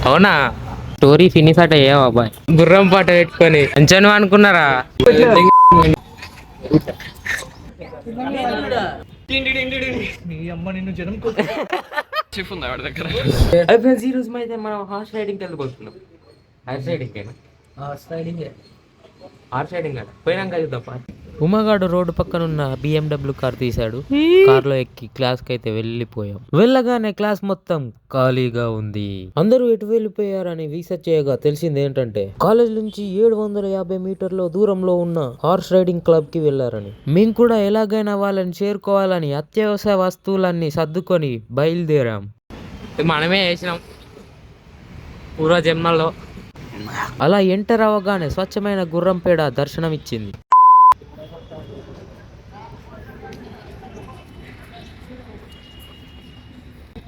అవునా? Story finish అట ఏ బాబాయ్, గుర్రం పాట పెట్టుకొని అంచను అనుకున్నారా? ఈ రోజు అయితే మనం హార్స్ రైడింగ్ వెళ్ళిపోతున్నాం. హార్స్ రైడింగ్ హార్స్ రైడింగ్ అట పోయినాక చూద్దాం. ఉమాగాడు రోడ్డు పక్కన ఉన్న BMW కార్ తీశాడు. కార్ లో ఎక్కి క్లాస్ కి అయితే వెళ్ళిపోయాం. వెళ్ళగానే క్లాస్ మొత్తం ఖాళీగా ఉంది. అందరూ ఎటు వెళ్ళిపోయారని రీసెర్చ్ చేయగా తెలిసింది ఏంటంటే కాలేజ్ నుంచి 750 మీటర్ల దూరంలో ఉన్న హార్స్ రైడింగ్ క్లబ్ కి వెళ్లారని. మేము కూడా ఎలాగైనా వాళ్ళని చేరుకోవాలని అత్యవసర వస్తువులన్నీ సర్దుకొని బయలుదేరాం. మనమే వేసినాం పూర్వ జన్మల్లో. అలా ఎంటర్ అవ్వగానే స్వచ్ఛమైన గుర్రం పేడ దర్శనం ఇచ్చింది.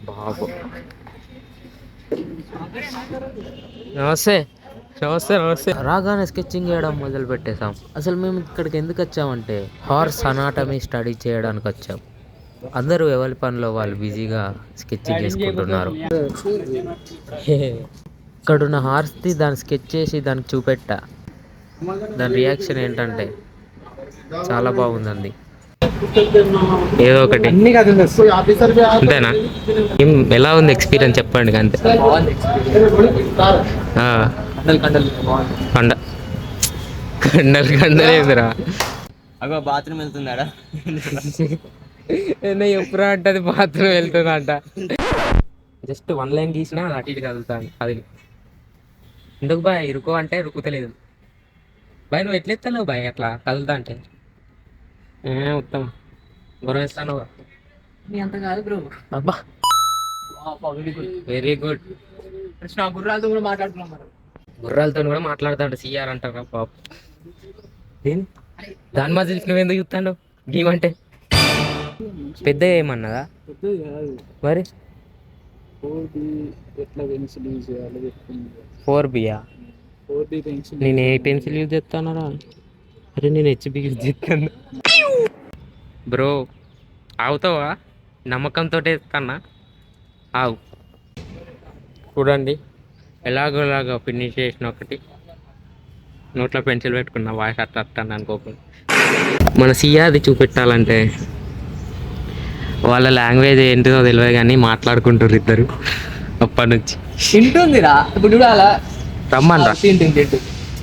బాబు నమస్తే నమస్తే నమస్తే. రాగానే స్కెచింగ్ చేయడం మొదలు పెట్టేశాం. అసలు మేము ఇక్కడికి ఎందుకు వచ్చామంటే హార్స్ అనాటమీ స్టడీ చేయడానికి వచ్చాం. అందరూ ఎవరి పనిలో వాళ్ళు బిజీగా స్కెచింగ్ చేసుకుంటున్నారు. ఇక్కడున్న హార్స్ది దాన్ని స్కెచ్ చేసి దానికి చూపెట్టా. దాని రియాక్షన్ ఏంటంటే చాలా బాగుందండి. ఏదో ఒకటి అంతేనా? ఎలా ఉంది ఎక్స్పీరియన్స్ చెప్పండి. అంతే కండ కండలు కండలేదురా. అగో బాత్రూమ్ వెళ్తుందాడా? ఎప్పుడు అంటది బాత్రూమ్ వెళ్తుందంట. జస్ట్ 1 లైన్ గీసినా అటు ఇటు కదులుతాను. అది ఎందుకు బాయ్ ఇరుకో అంటే రుకుతలేదు బాయ్. నువ్వు ఎట్లెత్తావు బాయ్ అట్లా కదులుతా అంటే? ఉత్తమం గుర్రం ఇస్తాను అంత కాదు బ్రో. అబ్బా వెరీ గుడ్. గుర్రాలతో కూడా మాట్లాడుతున్నాం మనం. గుర్రాలతో కూడా మాట్లాడతాడు సిఆర్ అంటారా పాప. దాని మధ్య నువ్వు ఎందుకు చూస్తాడు గేమంటే? పెద్ద ఏమన్నదా మరి? 4Bయా? నేను ఏ పెన్సిల్ యూజ్ చేస్తానరా? అరే నేను HB యూజ్ చేస్తాను. బ్రో ఆగుతావా? నమ్మకంతో ఇస్తానా? ఆవు. చూడండి ఎలాగోలాగా ఫినిష్ చేసిన ఒకటి. నోట్లో పెన్సిల్ పెట్టుకున్నా వాయిస్ అట్లా అట్టాను అనుకోకుండా. మన సిఆర్ది చూపెట్టాలంటే వాళ్ళ లాంగ్వేజ్ ఏంటిదో తెలియదు కానీ మాట్లాడుకుంటారు ఇద్దరు అప్పటి నుంచి. తింటుందిరా ఇప్పుడు అలా. రమ్మన్ రా,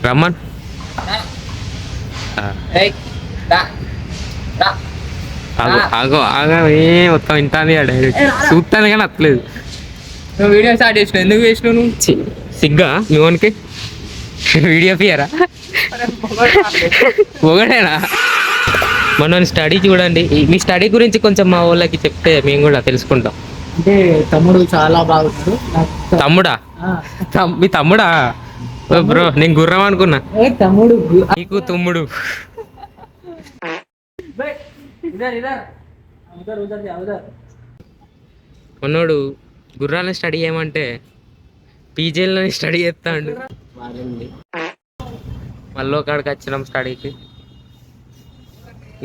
రమ్మన్. ఆగో ఆగో ఆగో ఏ మొత్తం ఇంటాను డైరెక్ట్ చూస్తాను కానీ అట్లేదు. నువ్వు వీడియో స్టార్ట్ చేసినావు, ఎందుకు చేసినావు నువ్వు? సిగ్గా నువ్వునికి వీడియో పియరా? ఒకడేనా? మనం స్టడీ చూడండి. మీ స్టడీ గురించి కొంచెం మా వాళ్ళకి చెప్తే మేము కూడా తెలుసుకుంటాం. అంటే తమ్ముడు చాలా బాగున్నాడు. తమ్ముడా? మీ తమ్ముడా? బ్రో నేను గుర్రం అనుకున్నా. తమ్ముడు నీకు తమ్ముడు. కొన్నాడు గుర్రాలని స్టడీ చేయమంటే పీజీలని స్టడీ చేస్తాడు. మళ్ళీ కాడికి వచ్చినాం స్టడీకి.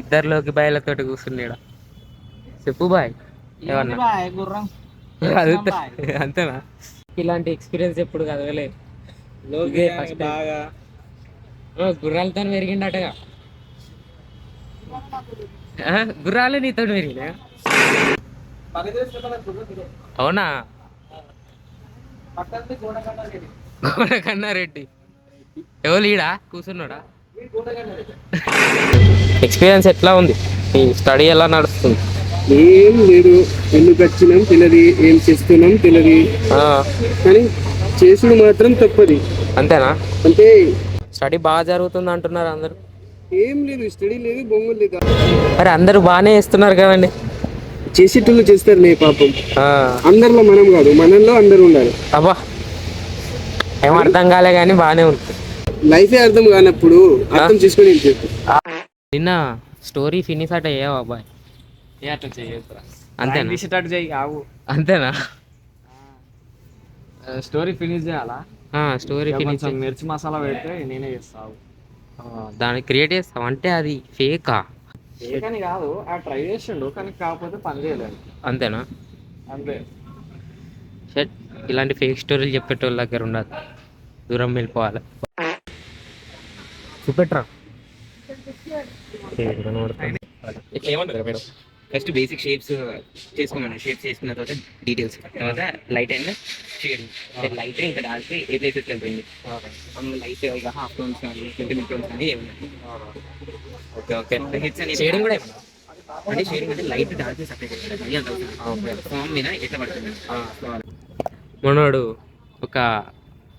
ఇద్దరిలోకి బాయ్లతోటి కూర్చున్నాడు. చెప్పు బాయ్ ఏమన్నా? అంతేనా? ఇలాంటి ఎక్స్పీరియన్స్ ఎప్పుడు కదగలే. లోకే ఫస్ట్ గుర్రాలతో పెరిగిండటగా. గుర్రాలే నీతో పెరిగినా? అవునా? గోడకన్నారెడ్డి ఎవరు ఈడా కూర్చున్నాడా? ఎక్స్పీరియన్స్ ఎట్లా ఉంది? ఈ స్టడీ ఎలా నడుస్తుంది? ఏం లేదు, ఎందుకు వచ్చినాం తెలియదు, ఏం చేస్తున్నాం తెలియదు, కానీ చేసుడు మాత్రం తప్పది. అంతేనా? అంటే స్టడీ బాగా జరుగుతుంది అంటున్నారు అందరు. ఏం లేదు, స్టడీ లేదు, బొంగులు లేదు. మరి అందరూ బాగానే చేస్తున్నారు కదండి. చేసేటోళ్ళు చేస్తారు పాపం. అందరిలో మనం కాదు, మనల్లో అందరూ ఉండాలి. అబ్బా ఏం అర్థం కాలే కానీ బాగానే ఉంది. లైఫే అర్థం కానప్పుడు అర్థం చేసుకొని నిన్న స్టోరీ ఫినిష్ అట ఏ బాబాయ్? అంతేనా? అంతేనా? స్టోరీ ఫినిష్ చేయాలా? Story finish. మిర్చి మసాలా పెడితే నేనే చేస్తావు. దాన్ని క్రియేట్ చేస్తావు అంటే అది ఫేకా? కానీ కాదు, ఆ ట్రై చేసిండు కానీ కాకపోతే పని చేయలేదు. అంతేనా? అంతే. షట్ ఇలాంటి ఫేక్ స్టోరీలు చెప్పేటోళ్ళ దగ్గర ఉండదు, దూరం వెళ్ళిపోవాలి. చూపెట్రా ఇట్లా ఏమంటారు మేడం? ఫస్ట్ బేసిక్ షేప్స్ చేసుకోమని, షేప్స్ చేసుకున్న తర్వాత డీటెయిల్స్, తర్వాత లైట్ అండ్ షేడ్. లైట్ ఇంకా డార్క్ ఏ ప్లేసెస్ వెళ్ళిపోయింది. లైట్ ఇక హాఫ్ టోన్స్ కానీ 20 మిడ్ టోన్స్ కానీ ఏమన్నా. Okay okay. హిట్స్ అని షేడింగ్ కూడా ఏమన్నా అంటే షేడింగ్ అంటే లైట్ డార్క్ సపరేట్ ఫామ్ మీద ఎట్లా పడుతుంది. మనోడు ఒక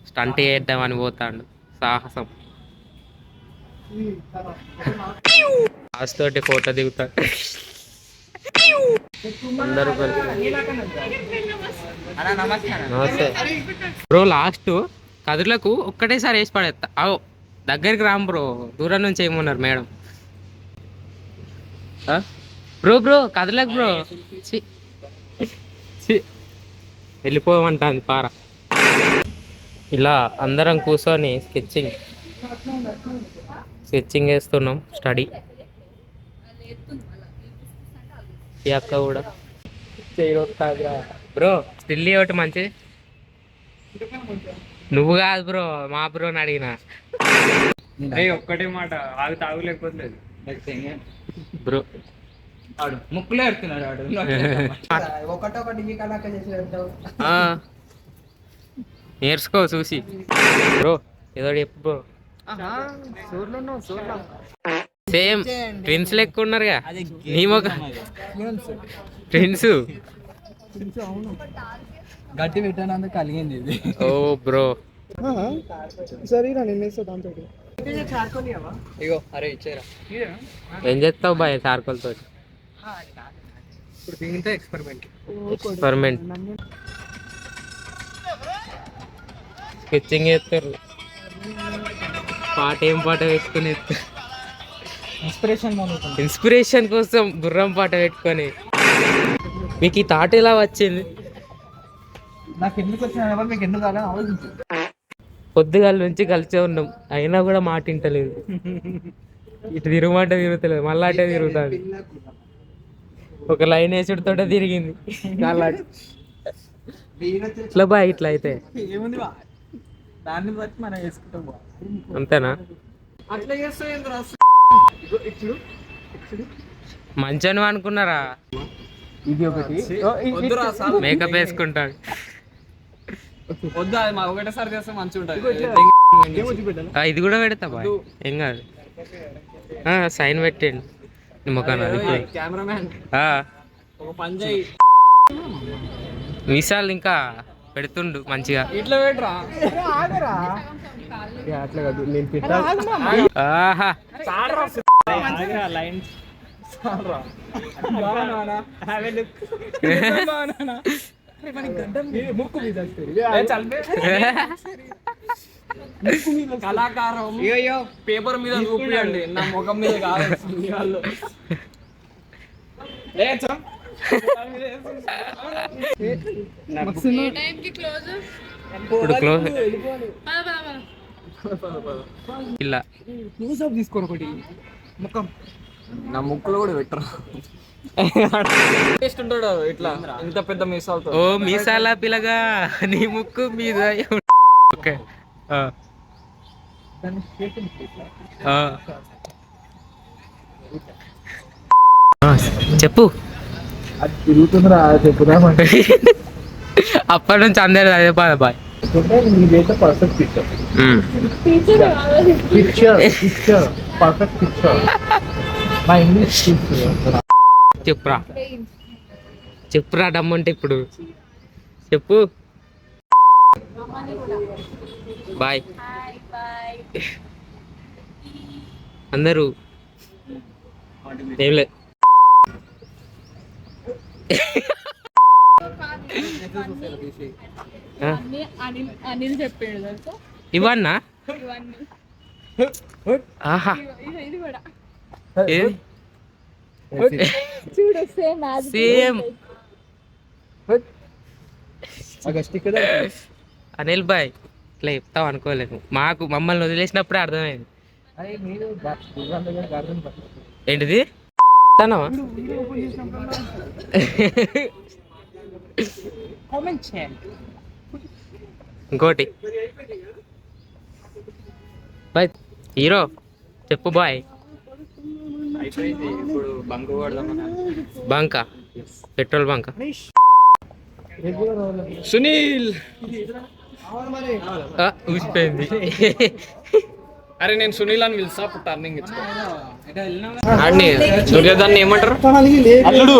స్టంట్ చేద్దామని పోతాడు, సాహసం. తోటి ఫోటో దిగుతాడు అందరూ కలిసి. నమస్తే బ్రో. లాస్ట్ కదులకు ఒక్కటేసారి వేసి పడేస్తా. అవు దగ్గరికి రామ్ బ్రో, దూరం నుంచి ఏమన్నారు మేడం. బ్రో బ్రో కదలకు బ్రో, వెళ్ళిపోమంటుంది పార. ఇలా అందరం కూర్చొని స్కెచ్చింగ్ వేస్తున్నాం. స్టడీ ఈ అక్క కూడా బ్రో స్టిల్ ఒకటి మంచి. నువ్వు కాదు బ్రో, మా బ్రోని అడిగిన. ఒక్కటే మాట, ఆగి తాగులేకపోలేదు బ్రో ముక్కులే ఎడుతున్నాడు వాడు. నేర్చుకో చూసి. బ్రో ఏదో చెప్పు బ్రో. సేమ్ ట్విన్స్ లెక్క ఉన్నారుగా నీ మొక్క. ట్విన్స్ గట్టి పెట్టానందుకు కలిగింది ఇది. ఓ బ్రో ఇగో అరే ఇచ్చారా. ఏం చేస్తావు బాయ్ చార్కోల్ తోటి? ఇప్పుడు దీంతో ఎక్స్పెరిమెంట్ స్కెచ్చింగ్ చేస్తారు. ఏం పాట పెట్టుకుని ఇన్స్పిరేషన్ కోసం గుర్రం పాట పెట్టుకొని. మీకు ఈ థాట్ ఎలా వచ్చింది? నాకు ఎందుకు వచ్చిన మీకు ఎందుకు కాదని ఆలోచించు. పొద్దుగాల నుంచి కలిసే ఉన్నాం, అయినా కూడా మాట వింటలేదు. ఇటు తిరుగుమంటే తిరుగుతలేదు, మళ్ళా అటే తిరుగుతుంది. ఒక లైన్ వేసుడుతో తిరిగింది. ఇట్లా బాయ్ ఇట్లా అయితే ఏముంది దాన్ని బట్టి మనం వేసుకుంటాం. అంతేనా? అట్లా చేస్తే మంచను అనుకున్నారా? ఇది ఒకటి మేకప్ వేసుకుంటాడు. వద్దు, అది మా ఒకటేసారి చేస్తే మంచిగా ఉంటుంది. ఇది కూడా పెడతా బాయ్, ఏం కాదు. సైన్ పెట్టండి ముఖాన. కెమెరామ్యాన్ ఒక పని చేయి, విశాల్ ఇంకా పెడుతుండు మంచిగా. ఇట్లా పెట్టరా. అట్లా కాదు, నేను ఆహా లైన్స్ ముక్కు మీద కళాకారం పేపర్ మీద చూపియండి, నా ముఖం మీద కాదు. ఇప్పుడు క్లోజ్ ఇలా క్లోజ్అప్ తీసుకోరు ఒకటి ముఖం. నా ముక్కులో కూడా పెట్టరా. టేస్ట్ ఉంటాడు ఇట్లా ఇంత పెద్ద మీసాలతో. ఓ మీసాల పిల్లగా నీ ముక్కు మీద. ఓకే చెప్పు. అది తిరుగుతుందిరా, చెప్పుదామంటే అప్పటి నుంచి అందరు అదే పద బాయ్. నీదైతే పర్ఫెక్ట్ పిక్చర్, పర్ఫెక్ట్ పిక్చర్. మా ఇంగ్లీష్ చెప్పురా డమ్మంటే ఇప్పుడు చెప్పు. బాయ్ అందరూ. ఏం లేదు అనిల్ చెప్పాడు తెలుసా ఇవన్నా. ఇవన్నీ. ఆహా ఇది కూడా ఏది? చూడు సేమ్ అనిల్ బాయ్ ఇట్లా చెప్తావు అనుకోలేదు. మమ్మల్ని వదిలేసినప్పుడే అర్థమైంది. ఏంటిది? కామెంట్ చేయండి. ఇంకోటి బాయ్ హీరో చెప్పు బాయ్. అయిపోయింది ఇప్పుడు బంకు కొడదామన్నా. బంకా పెట్రోల్ బంకా. సునీల్ ఊసిపోయింది. అరే నేను సునీల్ అని పిలుస్తా అప్పుడు టర్నింగ్ ఇచ్చుకో. ఆడిని సూర్యదాన్ని ఏమంటారు? అల్లుడు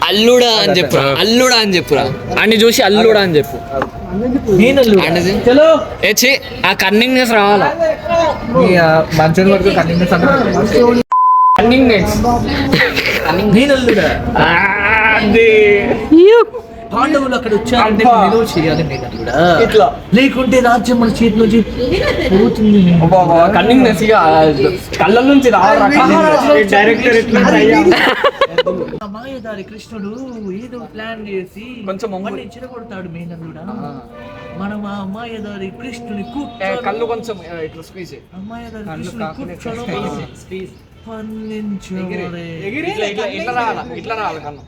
అల్లుడా అని చెప్పురా, అల్లుడా అని చెప్పురా. అన్ని చూసి అల్లుడా అని చెప్పు. ఏచి ఆ కన్నింగ్నెస్ రావాలా. పాండవులు అక్కడ వచ్చారంటే నిలువ చేయాలి నేను కూడా. లేకుంటే రాజ్యం మన చేతి నుంచి పోతుంది. కన్నింగ్నెస్ కళ్ళ నుంచి డైరెక్టర్ ఎట్లా మాయదారి కృష్ణుడు ఏదో ప్లాన్ చేసి కొంచెం మళ్ళీ చిరగొడతాడు మేనల్లుడా. మనం ఆ మాయదారి కృష్ణుని కళ్ళు కొంచెం ఇట్లా స్క్వీజ్ మాయదారి కృష్ణుని పండించాలి. ఇట్లా రావాలా, ఇట్లా రావాలి కన్ను.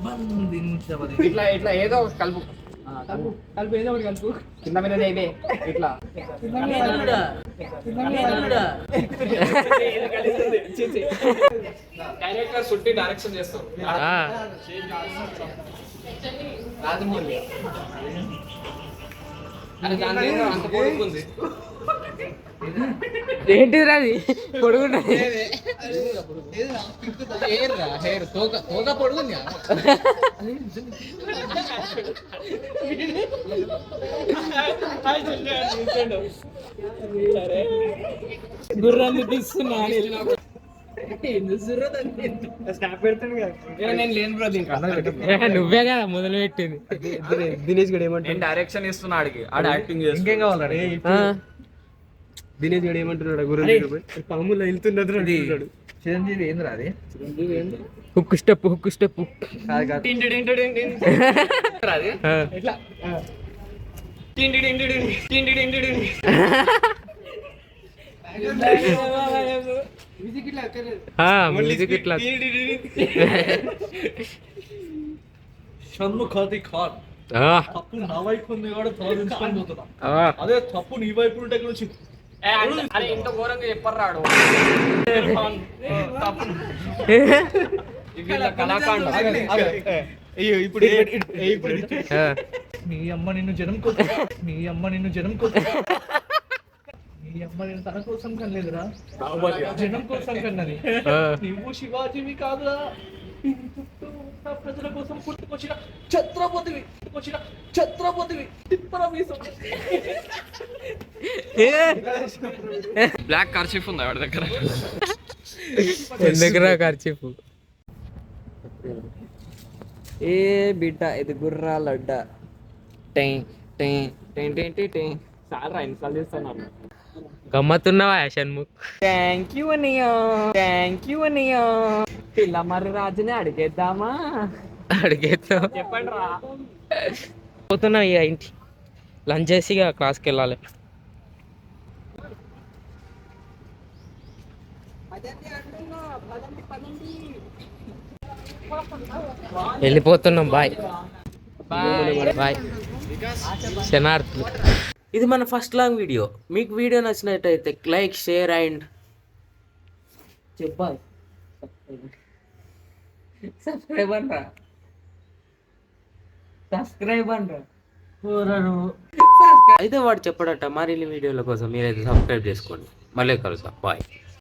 బంధించబడి ఇట్లా ఇట్లా ఏదో ఒకటి కలుపు. కలుపు ఏదో ఒకటి కలుపు. కింద మీద ఇదే ఇట్లా మేనల్లుడా, మేనల్లుడా. డైరెక్టర్ సుట్టి డైరెక్షన్ చేస్తాం. రాజమౌళి అది దాని అంత పొడుగుంది. ఏంటిది అది పొడుగున్నా హెయిర్ తోక పొడుగుంది. గుర్రాన్ని తీస్తున్నా నేను లేను బ్రో దీనికి. నువ్వే కదా మొదలు పెట్టింది. దినేష్ గడు ఏమంటాడు? నేను డైరెక్షన్ ఇస్తున్నా ఆడికి, ఆడ యాక్టింగ్ చేస్తున్నా. ఇంకేం కావాలి? దినేష్ గడు ఏమంటున్నాడు? పాములు వెళ్తున్నది చిరంజీవి ఏంద్రా అది? హుక్కు స్టెప్ కాదు కాదు. ఇట్లా మ్యూజిక్ ఇట్లా. షణ్ముఖాది ఖాన్ తప్పు నా వైపు ఉంది కూడా సాధించుకొని పోతున్నా. అదే తప్పు నీ వైపు ఉంటే నుంచి అరే ఇంత ఘోరంగా చెప్పరాడు. కళాకాండ ఇప్పుడు నీ అమ్మ నిన్ను జనం కోసం, నీ అమ్మ నిన్ను జనం కోసం, నీ అమ్మ నేను తన కోసం కనలేదురా, జనం కోసం కన్నది. నువ్వు శివాజీవి కాదురా, నీ చుట్టూ ఉన్న ప్రజల కోసం పుట్టుకొచ్చిన ఛత్రపతివి తిప్పరా మీసం. బ్లాక్ కర్చీఫ్ ఉంది వాడి దగ్గర. ఎందుకురా ఖర్చు. ఏ బిడ్డ ఇది గుర్రాలడ్డ. చాలా ఇన్స్టాల్ చేస్తాను. గమ్మత్తున్నావా షణ్ముఖ్? థ్యాంక్ యూ అన్నయ్య. పిల్ల మరి రాజుని అడిగేద్దామా? అడిగేస్తావు. చెప్పండి రా. పోతున్నా ఇక ఇంటి లంచ్ చేసి ఇక క్లాస్కి వెళ్ళాలి. వెళ్ళిపోతున్నాం. బాయ్ బాయ్ శనార్థులు. ఇది మన ఫస్ట్ లాంగ్ వీడియో. మీకు వీడియో నచ్చినట్టయితే లైక్, షేర్ అండ్ చెప్పాలి సబ్స్క్రైబ్ అనరా. అయితే వాడు చెప్పడట మరిన్ని వీడియోల కోసం మీరైతే సబ్స్క్రైబ్ చేసుకోండి. మళ్ళీ కలుద్దాం. బాయ్.